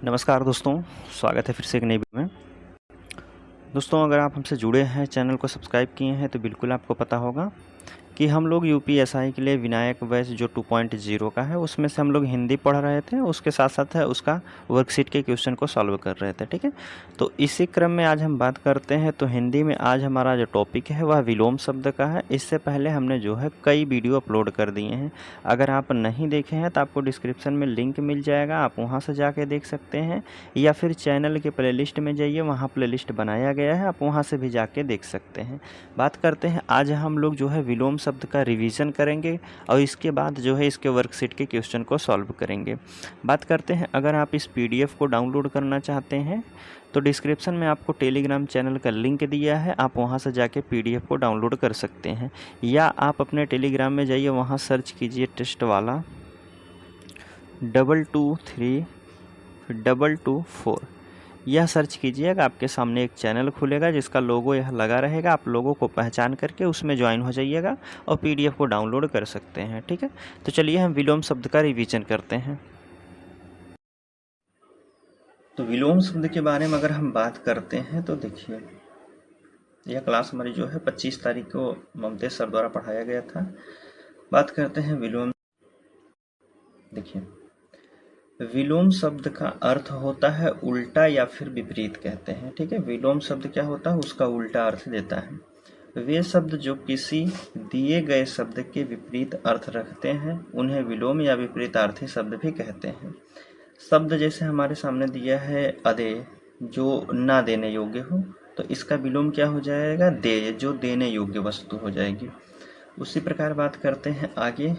नमस्कार दोस्तों, स्वागत है फिर से एक नई वीडियो में। दोस्तों, अगर आप हमसे जुड़े हैं, चैनल को सब्सक्राइब किए हैं तो बिल्कुल आपको पता होगा कि हम लोग यूपीएसआई के लिए विनायक बैच जो 2.0 का है उसमें से हम लोग हिंदी पढ़ रहे थे, उसके साथ साथ है उसका वर्कशीट के क्वेश्चन को सॉल्व कर रहे थे। ठीक है, तो इसी क्रम में आज हम बात करते हैं। तो हिंदी में आज हमारा जो टॉपिक है वह विलोम शब्द का है। इससे पहले हमने जो है कई वीडियो अपलोड कर दिए हैं। अगर आप नहीं देखे हैं तो आपको डिस्क्रिप्शन में लिंक मिल जाएगा, आप वहाँ से जाके देख सकते हैं, या फिर चैनल के प्लेलिस्ट में जाइए, वहाँ प्लेलिस्ट बनाया गया है, आप वहाँ से भी जाके देख सकते हैं। बात करते हैं, आज हम लोग जो है विलोम शब्द का रिवीजन करेंगे और इसके बाद जो है इसके वर्कशीट के क्वेश्चन को सॉल्व करेंगे। बात करते हैं, अगर आप इस पीडीएफ को डाउनलोड करना चाहते हैं तो डिस्क्रिप्शन में आपको टेलीग्राम चैनल का लिंक दिया है, आप वहां से जाके पीडीएफ को डाउनलोड कर सकते हैं, या आप अपने टेलीग्राम में जाइए, वहां सर्च कीजिए टेस्ट वाला 223224, यह सर्च कीजिएगा, आपके सामने एक चैनल खुलेगा जिसका लोगो यह लगा रहेगा। आप लोगों को पहचान करके उसमें ज्वाइन हो जाइएगा और पीडीएफ को डाउनलोड कर सकते हैं। ठीक है, तो चलिए हम विलोम शब्द का रिवीजन करते हैं। तो विलोम शब्द के बारे में अगर हम बात करते हैं तो देखिए, यह क्लास हमारी जो है 25 तारीख को ममतेज सर द्वारा पढ़ाया गया था। बात करते हैं विलोम। देखिए, विलोम शब्द का अर्थ होता है उल्टा या फिर विपरीत कहते हैं। ठीक है, विलोम शब्द क्या होता है, उसका उल्टा अर्थ देता है। वे शब्द जो किसी दिए गए शब्द के विपरीत अर्थ रखते हैं उन्हें विलोम या विपरीतार्थी शब्द भी कहते हैं। शब्द जैसे हमारे सामने दिया है अदे, जो ना देने योग्य हो, तो इसका विलोम क्या हो जाएगा, दे, जो देने योग्य वस्तु हो जाएगी। उसी प्रकार बात करते हैं आगे,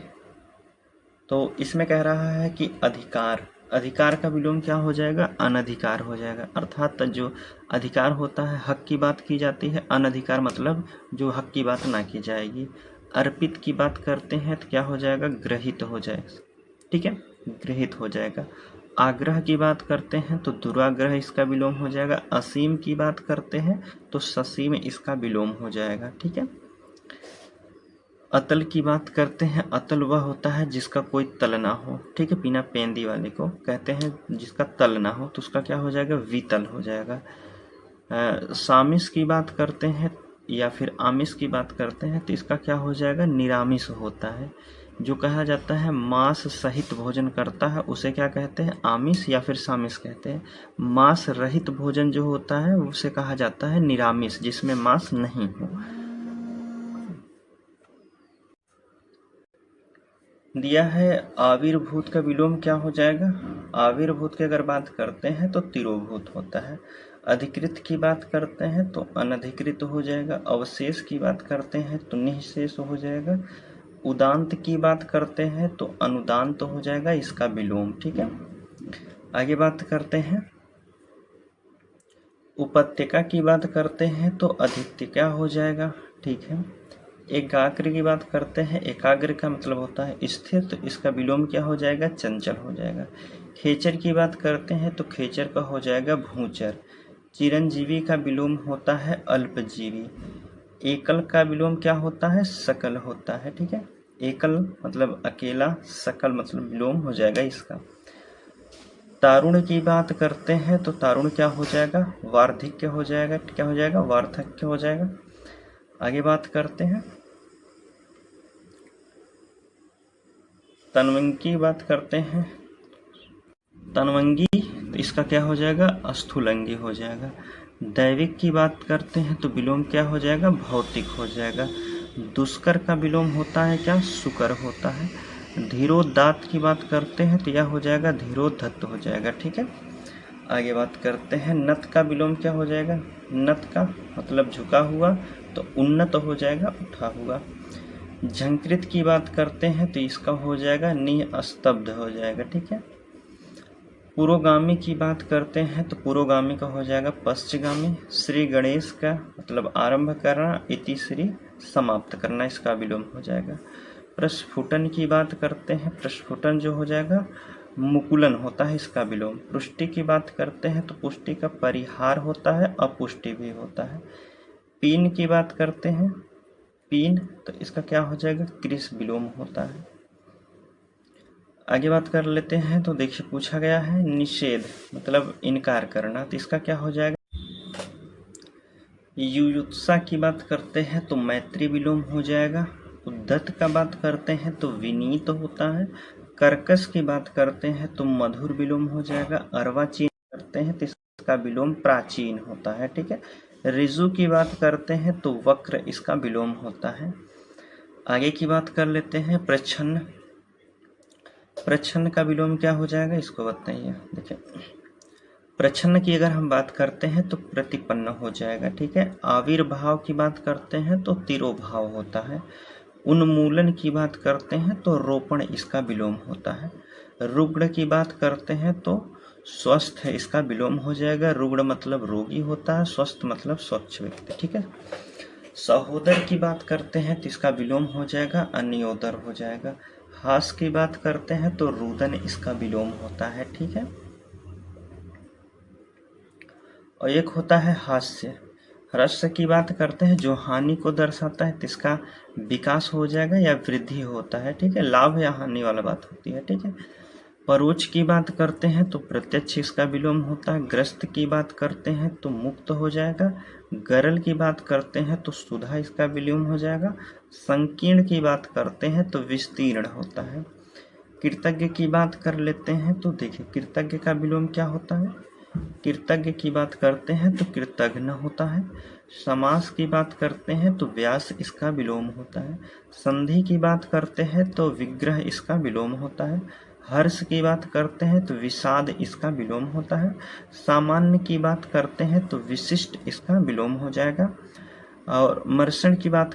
तो इसमें कह रहा है कि अधिकार, अधिकार का विलोम क्या हो जाएगा, अनधिकार हो जाएगा। अर्थात जो अधिकार होता है हक की बात की जाती है, अनधिकार मतलब जो हक की बात ना की जाएगी। अर्पित की बात करते हैं तो क्या हो जाएगा, ग्रहित हो जाएगा। ठीक है, ग्रहित हो जाएगा। आग्रह की बात करते हैं तो दुराग्रह इसका विलोम हो जाएगा। असीम की बात करते हैं तो ससीम इसका विलोम हो जाएगा। ठीक है, अतल की बात करते हैं, अतल वह होता है जिसका कोई तल ना हो। ठीक है, बिना पेंदी वाले को कहते हैं जिसका तल ना हो, तो उसका क्या हो जाएगा, वितल हो जाएगा। सामिस की बात करते हैं या फिर आमिष की बात करते हैं तो इसका क्या हो जाएगा, निरामिष होता है। जो कहा जाता है मांस सहित भोजन करता है उसे क्या कहते हैं, आमिष या फिर सामिष कहते हैं। मांस रहित भोजन जो होता है उसे कहा जाता है निरामिष, जिसमें मांस नहीं हो। दिया है आविर्भूत का विलोम क्या हो जाएगा, आविर्भूत की अगर बात करते हैं तो तिरोभूत होता है। अधिकृत की बात करते हैं तो अनधिकृत हो जाएगा। अवशेष की बात करते हैं तो निःशेष हो जाएगा। उदांत की बात करते हैं तो अनुदांत हो जाएगा इसका विलोम। ठीक है, आगे बात करते हैं, उपत्यका की बात करते हैं तो अधित्यका हो जाएगा। ठीक है, एकाग्र की बात करते हैं, एकाग्र का मतलब होता है स्थिर, तो इसका विलोम क्या हो जाएगा, चंचल हो जाएगा। खेचर की बात करते हैं तो खेचर का हो जाएगा भूचर। चिरंजीवी का विलोम होता है अल्पजीवी। एकल का विलोम क्या होता है, सकल होता है। ठीक है, एकल मतलब अकेला, सकल मतलब विलोम हो जाएगा इसका। तारुण्य की बात करते हैं तो तारुण्य क्या हो जाएगा, वार्धिक्य हो जाएगा। क्या हो जाएगा, वार्धक्य हो जाएगा। आगे बात करते हैं, तनवंगी की बात करते हैं, तनवंगी तो इसका क्या हो जाएगा, स्थूलंगी हो जाएगा। दैविक की बात करते हैं तो विलोम क्या हो जाएगा, भौतिक हो जाएगा। दुष्कर का विलोम होता है क्या, सुकर होता है। धीरोदात्त की बात करते हैं तो यह हो जाएगा धीरोधत्त हो जाएगा। ठीक है, आगे बात करते हैं, नत का विलोम क्या हो जाएगा, नत का मतलब झुका हुआ, तो उन्नत हो जाएगा उठा हुआ। झंकृत की बात करते हैं तो इसका हो जाएगा निस्तब्ध हो जाएगा। ठीक है, पुरोगामी की बात करते हैं तो पुरोगामी का हो जाएगा पश्चगामी। श्री गणेश का मतलब आरंभ करना, इति श्री समाप्त करना, इसका विलोम हो जाएगा। प्रस्फुटन की बात करते हैं, प्रस्फुटन जो हो जाएगा मुकुलन होता है, इसका विलोम। पुष्टि की बात करते हैं तो पुष्टि का परिहार होता है, अपुष्टि भी होता है। पीन की बात करते हैं, पीन तो इसका क्या हो जाएगा, कृष विलोम होता है। आगे बात कर लेते हैं। तो देखिए पूछा गया है निषेध मतलब इनकार करना, तो इसका क्या हो जाएगा? युयुत्सा की बात करते हैं तो मैत्री विलोम हो जाएगा। उद्धत का बात करते हैं तो विनीत होता है। कर्कश की बात करते हैं तो मधुर विलोम हो जाएगा। अर्वाचीन करते हैं तो इसका विलोम प्राचीन होता है, ठीक है। ऋजु की बात करते हैं तो वक्र इसका विलोम होता है। आगे की बात कर लेते हैं प्रच्छन्न। प्रच्छन्न का विलोम क्या हो जाएगा इसको बताइए। देखिए प्रच्छन्न की अगर हम बात करते हैं तो प्रतिपन्न हो जाएगा, ठीक है। आविर्भाव की बात करते हैं तो तिरोभाव होता है। उन्मूलन की बात करते हैं तो रोपण इसका विलोम होता है। रुग्ण की बात करते हैं तो स्वस्थ इसका विलोम हो जाएगा। रुग्ण मतलब रोगी होता है, स्वस्थ मतलब स्वच्छ व्यक्ति, ठीक है। सहोदर की बात करते हैं तो इसका विलोम हो जाएगा अन्योदर हो जाएगा। हास की बात करते हैं तो रुदन इसका विलोम होता है, ठीक है। और एक होता है हास्य। ह्रस्व की बात करते हैं जो हानि को दर्शाता है, इसका विकास हो जाएगा या वृद्धि होता है, ठीक है। लाभ या हानि वाला बात होती है, ठीक है। परोक्ष की बात करते हैं तो प्रत्यक्ष इसका विलोम होता है। ग्रस्त की बात करते हैं तो मुक्त हो जाएगा। गरल की बात करते हैं तो सुधा इसका विलोम हो जाएगा। संकीर्ण की बात करते हैं तो विस्तीर्ण होता है। कृतज्ञ की बात कर लेते हैं तो देखिए कृतज्ञ का विलोम क्या होता है। कृतज्ञ की बात करते हैं तो कृतघ्न होता है। समास की बात करते हैं तो व्यास इसका विलोम होता है। संधि की बात करते हैं तो विग्रह इसका विलोम होता है। हर्ष की बात करते हैं तो विषाद इसका विलोम होता है। सामान्य की बात करते हैं तो विशिष्ट इसका विलोम हो जाएगा। और मर्षण की बात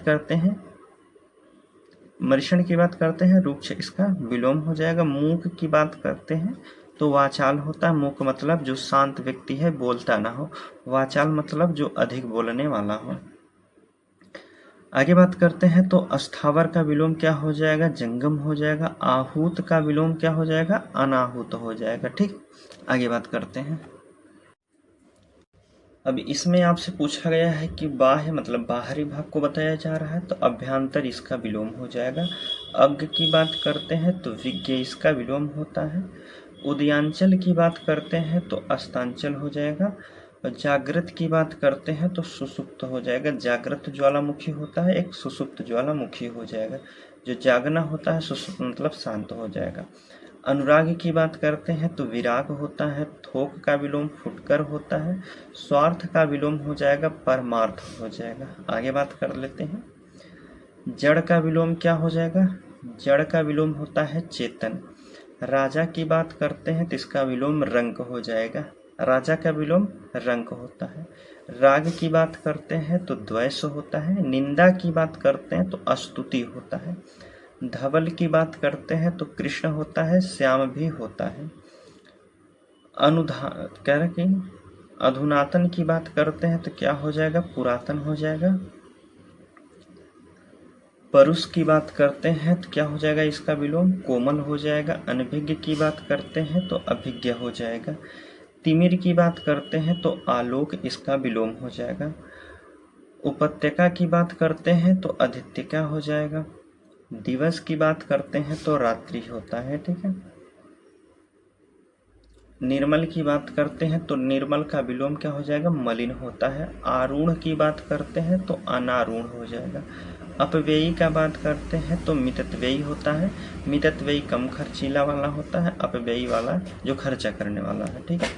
करते हैं रुक्ष इसका विलोम हो जाएगा। मूक की बात करते हैं तो वाचाल होता है। मूक मतलब जो शांत व्यक्ति है, बोलता ना हो। वाचाल मतलब जो अधिक बोलने वाला हो। आगे बात करते हैं तो अस्थावर का विलोम क्या हो जाएगा? जंगम हो जाएगा। आहूत का विलोम क्या हो जाएगा? अनाहूत हो जाएगा, ठीक। आगे बात करते हैं। अब इसमें आपसे पूछा गया है कि बाह्य मतलब बाहरी भाग को बताया जा रहा है, तो अभ्यंतर इसका विलोम हो जाएगा। अज्ञ की बात करते हैं तो विज्ञ इसका विलोम होता है। उदयांचल की बात करते हैं तो अस्तांचल हो जाएगा। जागृत की बात करते हैं तो सुसुप्त हो जाएगा। जागृत ज्वालामुखी होता है, एक सुसुप्त ज्वालामुखी हो जाएगा। जो जागना होता है सुसुप्त मतलब शांत हो जाएगा। अनुराग की बात करते हैं तो विराग होता है। थोक का विलोम फुटकर होता है। स्वार्थ का विलोम हो जाएगा परमार्थ हो जाएगा। आगे बात कर लेते हैं। जड़ का विलोम क्या हो जाएगा? जड़ का विलोम होता है चेतन। राजा की बात करते हैं तो इसका विलोम रंक हो जाएगा। राजा का विलोम रंक होता है। राग की बात करते हैं तो द्वेष होता है। निंदा की बात करते हैं तो अस्तुति होता है। धवल की बात करते हैं तो कृष्ण होता है, श्याम भी होता है। अधुनातन की बात करते हैं तो क्या हो जाएगा? पुरातन हो जाएगा। परुष की बात करते हैं तो क्या हो जाएगा? इसका विलोम कोमल हो जाएगा। अनभिज्ञ की बात करते हैं तो अभिज्ञ हो जाएगा। तिमिर की बात करते हैं तो आलोक इसका विलोम हो जाएगा। उपत्यका की बात करते हैं तो अधित्यका हो जाएगा। दिवस की बात करते हैं तो रात्रि होता है, ठीक है। निर्मल की बात करते हैं तो निर्मल का विलोम क्या हो जाएगा? मलिन होता है। आरूढ़ की बात करते हैं तो अनारूढ़ हो जाएगा। अपव्ययी का बात करते हैं तो मितव्ययी होता है। मितव्ययी कम खर्चीला वाला होता है, अपव्ययी वाला जो खर्चा करने वाला है, ठीक है।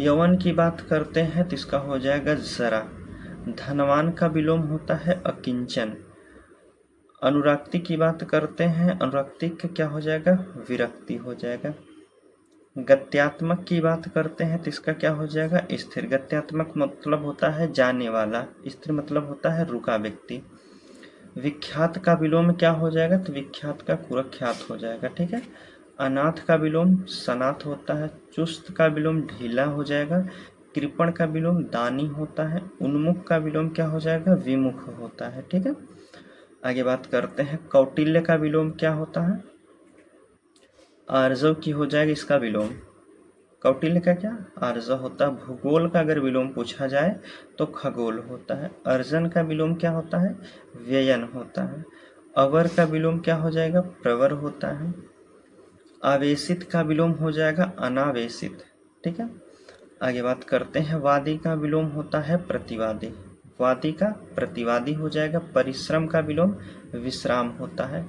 यौवन की बात करते हैं तो इसका हो जाएगा जरा। धनवान का विलोम होता है अकिंचन। अनुरक्ति की बात करते हैं, अनुरक्ति का क्या हो जाएगा? विरक्ति हो जाएगा। गत्यात्मक की बात करते हैं तो इसका क्या हो जाएगा? स्थिर। गत्यात्मक मतलब होता है जाने वाला, स्थिर मतलब होता है रुका व्यक्ति। विख्यात का विलोम क्या हो जाएगा? तो विख्यात का कुख्यात हो जाएगा, ठीक है। अनाथ का विलोम सनाथ होता है। चुस्त का विलोम ढीला हो जाएगा। कृपण का विलोम दानी होता है। उन्मुख का विलोम क्या हो जाएगा? विमुख होता है, ठीक है। आगे बात करते हैं। कौटिल्य का विलोम क्या होता है? आर्जव की हो जाएगा इसका विलोम। कौटिल्य का क्या? आर्जव होता है। भूगोल का अगर विलोम पूछा जाए तो खगोल होता है। अर्जन का विलोम क्या होता है? व्ययन होता है। अवर का विलोम क्या हो जाएगा? प्रवर होता है। आवेशित का विलोम हो जाएगा अनावेशित। ठीक है, आगे बात करते हैं। वादी का विलोम होता है प्रतिवादी, वादी का प्रतिवादी हो जाएगा। परिश्रम का विलोम विश्राम होता है।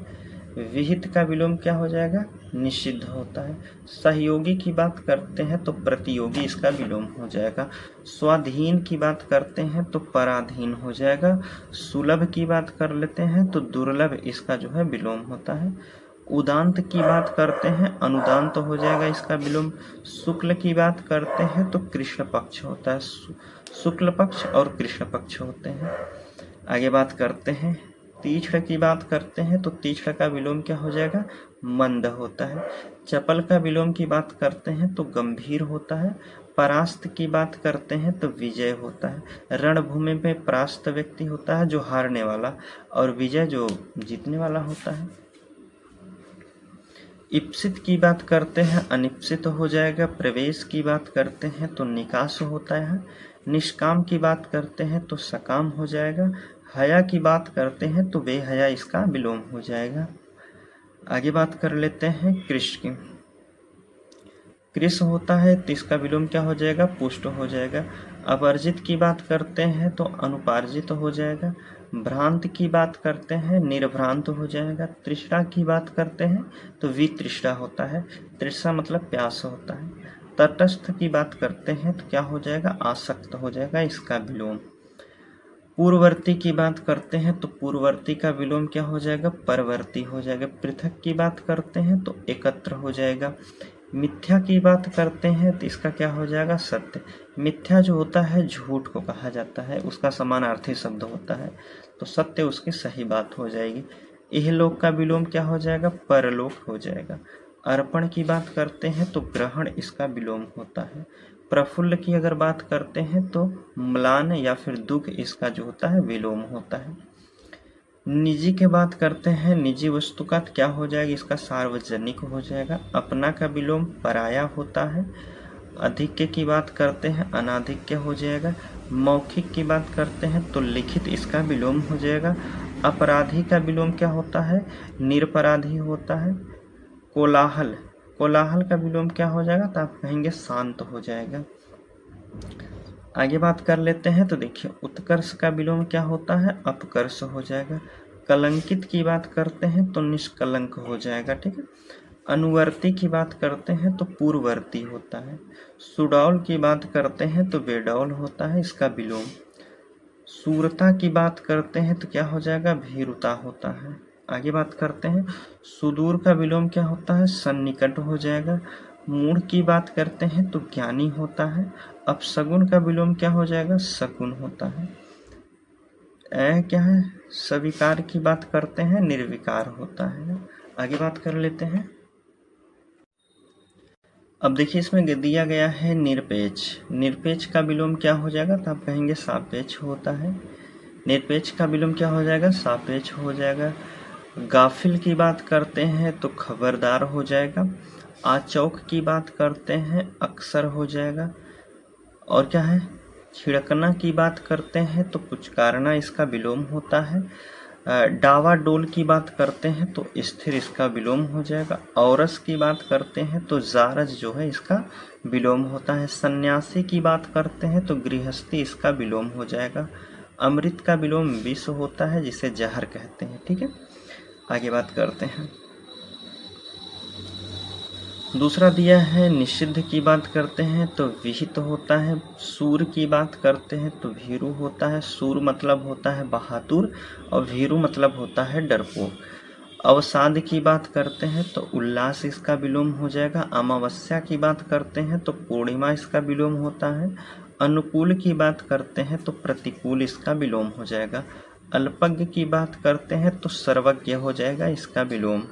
विहित का विलोम क्या हो जाएगा? निषिद्ध होता है। सहयोगी की बात करते हैं तो प्रतियोगी इसका विलोम हो जाएगा। स्वाधीन की बात करते हैं तो पराधीन हो जाएगा। सुलभ की बात कर लेते हैं तो दुर्लभ इसका जो है विलोम होता है। उदांत की बात करते हैं अनुदांत हो जाएगा इसका विलोम। शुक्ल की बात करते हैं तो कृष्ण पक्ष होता है, शुक्ल पक्ष और कृष्ण पक्ष होते हैं। आगे बात करते हैं। तीक्ष्ण की बात करते हैं तो तीक्ष्ण का विलोम क्या हो जाएगा? मंद होता है। चपल का विलोम की बात करते हैं तो गंभीर होता है। परास्त की बात करते हैं तो विजय होता है। रणभूमि में परास्त व्यक्ति होता है जो हारने वाला, और विजय जो जीतने वाला होता है। इप्सित की बात करते हैं अनिप्सित हो जाएगा। प्रवेश की बात करते हैं तो निकास होता है। निष्काम की बात करते हैं तो सकाम हो जाएगा। हया की बात करते हैं तो बेहया इसका विलोम हो जाएगा। आगे बात कर लेते हैं कृष की। कृष होता है तो इसका विलोम क्या हो जाएगा? पुष्ट हो जाएगा। अपर्जित की बात करते हैं तो अनुपार्जित हो जाएगा। भ्रांत की बात करते हैं निर्भ्रांत हो जाएगा। तृष्णा की बात करते हैं तो वितृष्णा होता है। तृष्णा मतलब प्यास होता है। तटस्थ की बात करते हैं तो क्या हो जाएगा? आसक्त हो जाएगा इसका विलोम। पूर्ववर्ती की बात करते हैं तो पूर्ववर्ती का विलोम क्या हो जाएगा? परवर्ती हो जाएगा। पृथक की बात करते हैं तो एकत्र हो जाएगा। मिथ्या की बात करते हैं तो इसका क्या हो जाएगा? सत्य। मिथ्या जो होता है झूठ को कहा जाता है, उसका समानार्थी शब्द होता है, तो सत्य उसकी सही बात हो जाएगी। इहलोक का विलोम क्या हो जाएगा? परलोक हो जाएगा। अर्पण की बात करते हैं तो ग्रहण इसका विलोम होता है। प्रफुल्ल की अगर बात करते हैं तो म्लान या फिर दुख इसका जो होता है विलोम होता है। निजी की बात करते हैं, निजी वस्तु का क्या हो जाएगा? इसका सार्वजनिक हो जाएगा। अपना का विलोम पराया होता है। अधिक्य की बात करते हैं अनाधिक्य हो जाएगा। मौखिक की बात करते हैं तो लिखित इसका विलोम हो जाएगा। अपराधी का विलोम क्या होता है? निरपराधी होता है। कोलाहल, कोलाहल का विलोम क्या हो जाएगा? तो आप कहेंगे शांत हो जाएगा। आगे बात कर लेते हैं तो देखिए उत्कर्ष का विलोम क्या होता है? अपकर्ष हो जाएगा। कलंकित की बात करते हैं तो निष्कलंक हो जाएगा। ठीक है। अनुवर्ती की बात करते हैं तो पूर्ववर्ती होता है। सुडौल की बात करते हैं तो बेडौल होता है इसका विलोम। सूरता की बात करते हैं तो क्या हो जाएगा? भीरुता होता है। आगे बात करते हैं। सुदूर का विलोम क्या होता है? सन्निकट हो जाएगा। मूढ़ की बात करते हैं तो ज्ञानी होता है। अपशगुन का विलोम क्या हो जाएगा? शकुन होता है। क्या है? स्वीकार की बात करते हैं निर्विकार होता है। आगे बात कर लेते हैं। अब देखिए इसमें दिया गया है निरपेक्ष। निरपेक्ष का विलोम क्या हो जाएगा? तो आप कहेंगे सापेक्ष होता है। निरपेक्ष का विलोम क्या हो जाएगा? सापेक्ष हो जाएगा। गाफिल की बात करते हैं तो खबरदार हो जाएगा। आचौक की बात करते हैं अक्सर हो जाएगा। और क्या है? छिड़कना की बात करते हैं तो पुचकारना इसका विलोम होता है। डावाडोल की बात करते हैं तो स्थिर इसका विलोम हो जाएगा। औरस की बात करते हैं तो जारज जो है इसका विलोम होता है। सन्यासी की बात करते हैं तो गृहस्थी इसका विलोम हो जाएगा। अमृत का विलोम विष होता है जिसे जहर कहते हैं। ठीक है, आगे बात करते हैं। दूसरा दिया है निषिद्ध की बात करते हैं तो विहित होता है। सूर की बात करते हैं तो भीरू होता है। सूर मतलब होता है बहादुर और भीरू मतलब होता है डरपोक। अवसाद की बात करते हैं तो उल्लास इसका विलोम हो जाएगा। अमावस्या की बात करते हैं तो पूर्णिमा इसका विलोम होता है। अनुकूल की बात करते हैं तो प्रतिकूल इसका विलोम हो जाएगा। अल्पज्ञ की बात करते हैं तो सर्वज्ञ हो जाएगा इसका विलोम।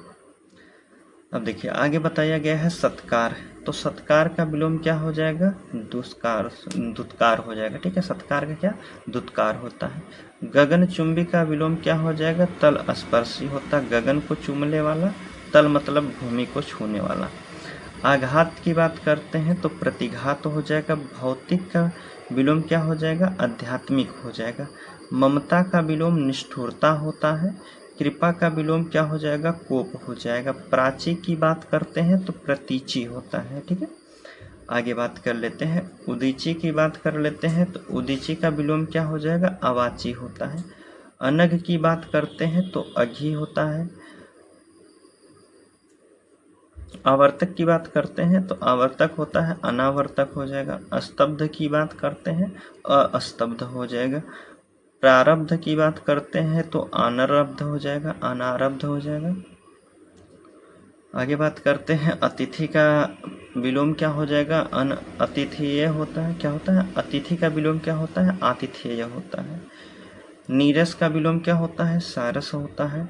अब देखिए आगे बताया गया है सत्कार। तो सत्कार का विलोम क्या हो जाएगा? दुत्कार हो जाएगा। ठीक है, सत्कार का क्या? दुत्कार होता है। गगनचुंबी का विलोम क्या हो जाएगा? तल स्पर्शी होता है। गगन को चूमने वाला, तल मतलब भूमि को छूने वाला। आघात की बात करते हैं तो प्रतिघात हो जाएगा। भौतिक का विलोम क्या हो जाएगा? आध्यात्मिक हो जाएगा। ममता का विलोम निष्ठुरता होता है। कृपा का विलोम क्या हो जाएगा, कोप हो जाएगा। प्राची की बात करते हैं तो प्रतीची होता है, ठीक है। आगे बात कर लेते हैं, उदीची की बात कर लेते हैं तो उदीची का विलोम क्या हो जाएगा, अवाची होता है। अनग की बात करते हैं तो अघी होता है। आवर्तक की बात करते हैं तो आवर्तक होता है, अनावर्तक हो जाएगा। अस्तब्ध की बात करते हैं अस्तब्ध हो जाएगा। प्रारब्ध की बात करते हैं तो अनारब्ध हो जाएगा, अनारब्ध हो जाएगा। आगे बात करते हैं, अतिथि का विलोम क्या हो जाएगा, अतिथेय होता है। क्या होता है, अतिथि का विलोम क्या होता है, आतिथेय होता है। नीरस का विलोम क्या होता है, सारस होता है।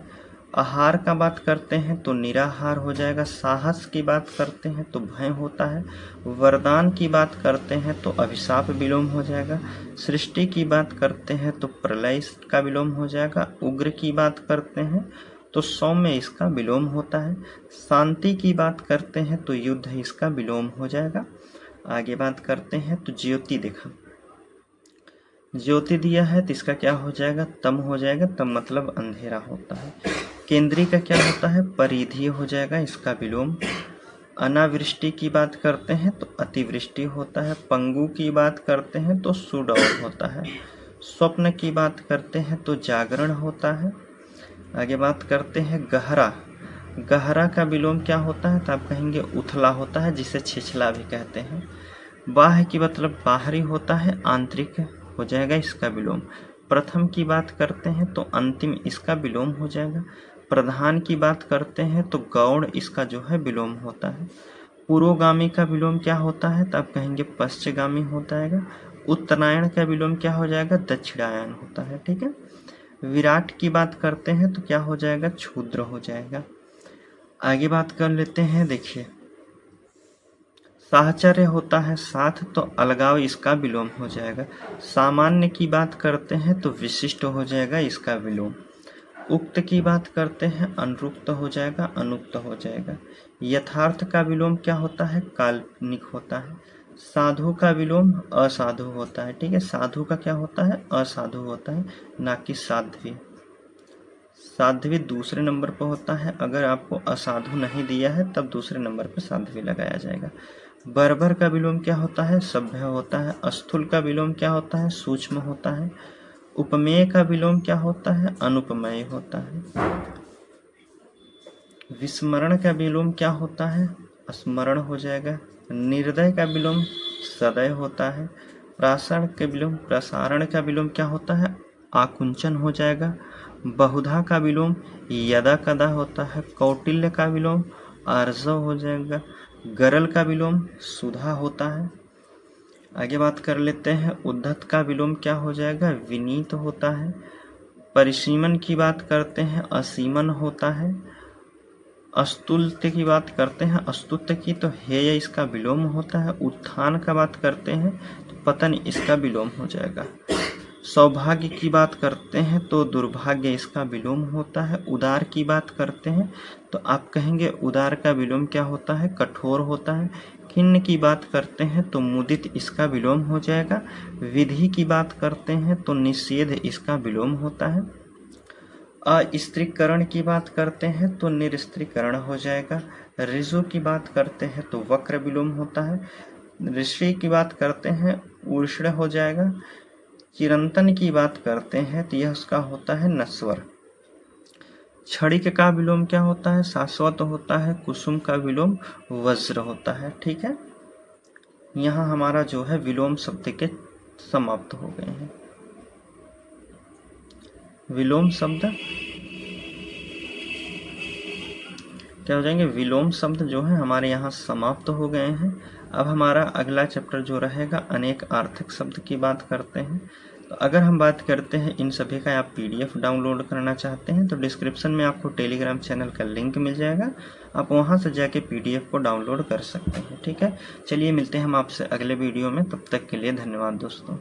आहार का बात करते हैं तो निराहार हो जाएगा। साहस की बात करते हैं तो भय होता है। वरदान की बात करते हैं तो अभिशाप विलोम हो जाएगा। सृष्टि की बात करते हैं तो प्रलय का विलोम हो जाएगा। उग्र की बात करते हैं तो सौम्य इसका विलोम होता है। शांति की बात करते हैं तो युद्ध इसका विलोम हो जाएगा। आगे बात करते हैं तो ज्योति देखा, ज्योति दिया है तो इसका क्या हो जाएगा, तम हो जाएगा। तम मतलब अंधेरा होता है। केंद्री का क्या होता है, परिधि हो जाएगा इसका विलोम। अनावृष्टि की बात करते हैं तो अतिवृष्टि होता है। पंगु की बात करते हैं तो सुडौल होता है। स्वप्न की बात करते हैं तो जागरण होता है। आगे बात करते हैं गहरा, गहरा का विलोम क्या होता है तो आप कहेंगे उथला होता है, जिसे छिछला भी कहते हैं। बाह्य की मतलब बाहरी होता है, आंतरिक हो जाएगा इसका विलोम। प्रथम की बात करते हैं तो अंतिम इसका विलोम हो जाएगा। प्रधान की बात करते हैं तो गौण इसका जो है विलोम होता है। पुरोगामी का विलोम क्या होता है तो आप कहेंगे पश्चिमगामी होता है। उत्तरायण का विलोम क्या हो जाएगा, दक्षिणायन होता है, ठीक है। विराट की बात करते हैं तो क्या हो जाएगा, क्षुद्र हो जाएगा। आगे बात कर लेते हैं, देखिए साहचर्य होता है साथ तो अलगाव इसका विलोम हो जाएगा। सामान्य की बात करते हैं तो विशिष्ट हो जाएगा इसका विलोम। उक्त की बात करते हैं अनुक्त हो जाएगा, अनुक्त हो जाएगा। यथार्थ का विलोम क्या होता है, काल्पनिक होता है। साधु का विलोम असाधु होता है, ठीक है। साधु का क्या होता है, असाधु होता है, ना कि साध्वी। साध्वी दूसरे नंबर पर होता है, अगर आपको असाधु नहीं दिया है तब दूसरे नंबर पर साध्वी लगाया जाएगा। बर्बर का विलोम क्या होता है, सभ्य होता है। स्थूल का विलोम क्या होता है, सूक्ष्म होता है। उपमेय का विलोम क्या होता है, अनुपमेय होता है। विस्मरण का विलोम क्या होता है, स्मरण हो जाएगा। निर्दय का विलोम सदय होता है। प्रासारण के विलोम, प्रसारण का विलोम क्या होता है, आकुंचन हो जाएगा। बहुधा का विलोम यदा कदा होता है। कौटिल्य का विलोम आर्जव हो जाएगा। गरल का विलोम सुधा होता है। आगे बात कर लेते हैं, उद्धत का विलोम क्या हो जाएगा, विनीत होता है। परिसीमन की बात करते हैं असीमन होता है। अस्तुल्य की बात करते हैं अस्तुत्य की तो हेय इसका विलोम होता है। उत्थान का बात करते हैं तो पतन इसका विलोम हो जाएगा। सौभाग्य की बात करते हैं तो दुर्भाग्य इसका विलोम होता है। उदार की बात करते हैं तो आप कहेंगे उदार का विलोम क्या होता है, कठोर होता है। खिन्न की बात करते हैं तो मुदित इसका विलोम हो जाएगा। विधि की बात करते हैं तो निषेध इसका विलोम होता है। अस्त्रीकरण की बात करते हैं तो निरस्त्रीकरण हो जाएगा। ऋजु की बात करते हैं तो वक्र विलोम होता है। ऋषि की बात करते हैं ऊष्ण हो जाएगा। चिरंतन की बात करते हैं तो यह उसका होता है नश्वर। क्षणिक का विलोम क्या होता है, शाश्वत होता है। कुसुम का विलोम वज्र होता है, ठीक है। यहाँ हमारा जो है विलोम शब्द के समाप्त हो गए हैं। विलोम शब्द क्या हो जाएंगे, विलोम शब्द जो है हमारे यहाँ समाप्त हो गए हैं। अब हमारा अगला चैप्टर जो रहेगा अनेक आर्थक शब्द की बात करते हैं। तो अगर हम बात करते हैं इन सभी का आप PDF डाउनलोड करना चाहते हैं तो डिस्क्रिप्शन में आपको टेलीग्राम चैनल का लिंक मिल जाएगा, आप वहां से जाके PDF को डाउनलोड कर सकते हैं, ठीक है। चलिए मिलते हैं हम आपसे अगले वीडियो में, तब तक के लिए धन्यवाद दोस्तों।